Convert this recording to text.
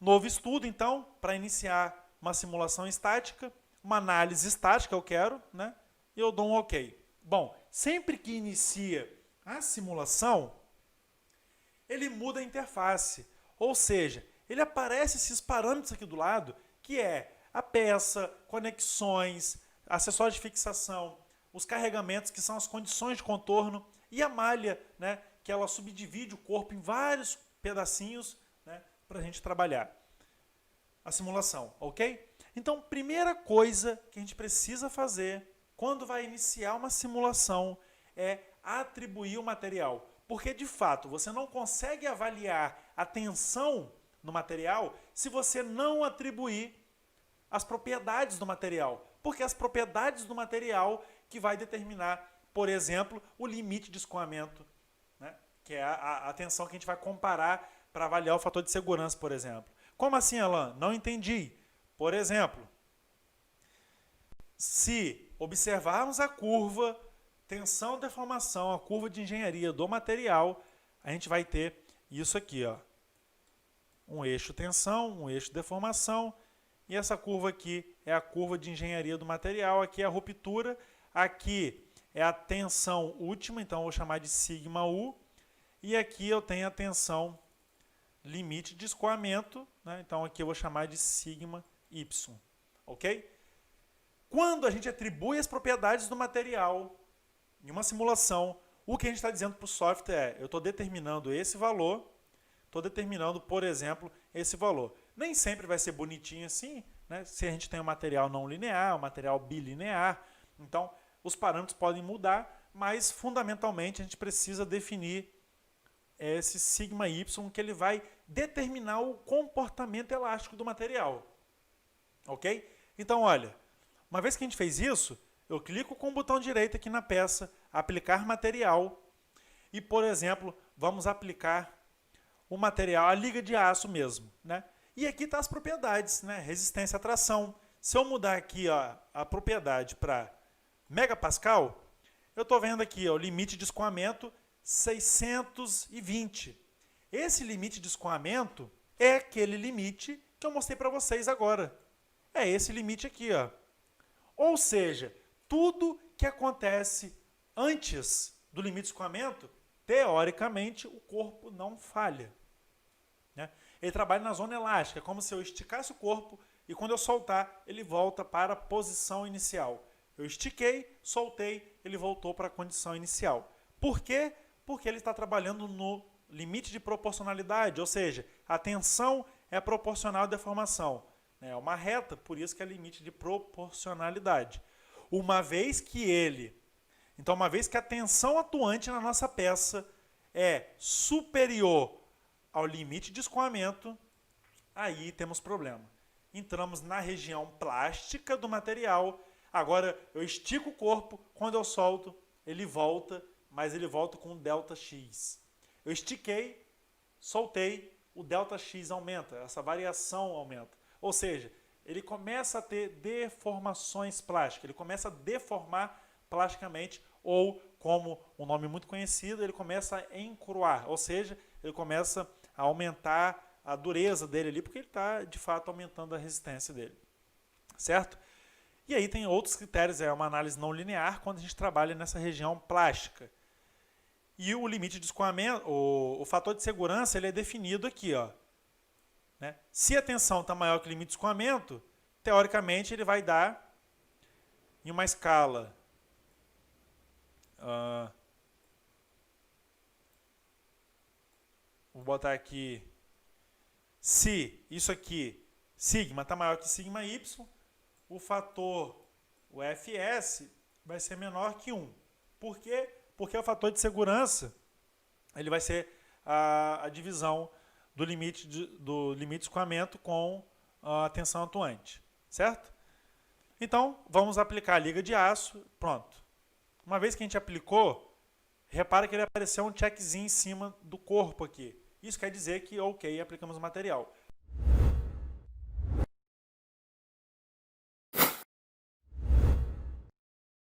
Novo estudo, então, para iniciar uma simulação estática, uma análise estática eu quero, né? E eu dou um OK. Bom, sempre que inicia a simulação, ele muda a interface. Ou seja, ele aparece esses parâmetros aqui do lado, que é a peça, conexões, acessórios de fixação, os carregamentos, que são as condições de contorno, e a malha, né, que ela subdivide o corpo em vários pedacinhos, né, para a gente trabalhar a simulação, ok? Então, primeira coisa que a gente precisa fazer quando vai iniciar uma simulação é atribuir o material. Porque, de fato, você não consegue avaliar a tensão no material se você não atribuir as propriedades do material. Porque as propriedades do material que vai determinar, por exemplo, o limite de escoamento, né? Que é a tensão que a gente vai comparar para avaliar o fator de segurança, por exemplo. Como assim, Alan? Não entendi. Por exemplo, se observarmos a curva tensão-deformação, a curva de engenharia do material, a gente vai ter isso aqui, ó. Um eixo tensão, um eixo deformação, e essa curva aqui é a curva de engenharia do material, aqui é a ruptura, aqui é a tensão última, então eu vou chamar de sigma U, e aqui eu tenho a tensão limite de escoamento, né? Então aqui eu vou chamar de sigma Y, ok? Quando a gente atribui as propriedades do material em uma simulação, o que a gente está dizendo para o software é, eu estou determinando esse valor, estou determinando, por exemplo, esse valor. Nem sempre vai ser bonitinho assim, né? Se a gente tem um material não linear, um material bilinear, então os parâmetros podem mudar, mas fundamentalmente a gente precisa definir esse sigma Y, que ele vai determinar o comportamento elástico do material. Ok? Então, olha, uma vez que a gente fez isso, eu clico com o botão direito aqui na peça, aplicar material, e, por exemplo, vamos aplicar o material, a liga de aço mesmo, né? E aqui está as propriedades, né? Resistência à tração. Se eu mudar aqui, ó, a propriedade para megapascal, eu estou vendo aqui, ó, o limite de escoamento 620. Esse limite de escoamento é aquele limite que eu mostrei para vocês agora. É esse limite aqui, ó. Ou seja, tudo que acontece antes do limite de escoamento, teoricamente, o corpo não falha, né? Ele trabalha na zona elástica, como se eu esticasse o corpo e quando eu soltar, ele volta para a posição inicial. Eu estiquei, soltei, ele voltou para a condição inicial. Por quê? Porque ele está trabalhando no limite de proporcionalidade, ou seja, a tensão é proporcional à deformação. É uma reta, por isso que é limite de proporcionalidade. Uma vez que a tensão atuante na nossa peça é superior ao limite de escoamento, aí temos problema. Entramos na região plástica do material, agora eu estico o corpo, quando eu solto, ele volta, mas ele volta com ΔX. Eu estiquei, soltei, o ΔX aumenta, essa variação aumenta. Ou seja, ele começa a ter deformações plásticas, ele começa a deformar plasticamente, ou, como um nome muito conhecido, ele começa a encruar, ou seja, ele começa a aumentar a dureza dele ali, porque ele está, de fato, aumentando a resistência dele. Certo? E aí tem outros critérios, é uma análise não linear, quando a gente trabalha nessa região plástica. E o limite de escoamento, o fator de segurança, ele é definido aqui, ó. Né? Se a tensão está maior que o limite de escoamento, teoricamente ele vai dar em uma escala vou botar aqui, se isso aqui, sigma, está maior que sigma y, o fator, o Fs, vai ser menor que 1. Por quê? Porque o fator de segurança ele vai ser a divisão do limite de escoamento com a tensão atuante, certo? Então, vamos aplicar a liga de aço, pronto. Uma vez que a gente aplicou, repara que ele apareceu um checkzinho em cima do corpo aqui. Isso quer dizer que, ok, aplicamos o material.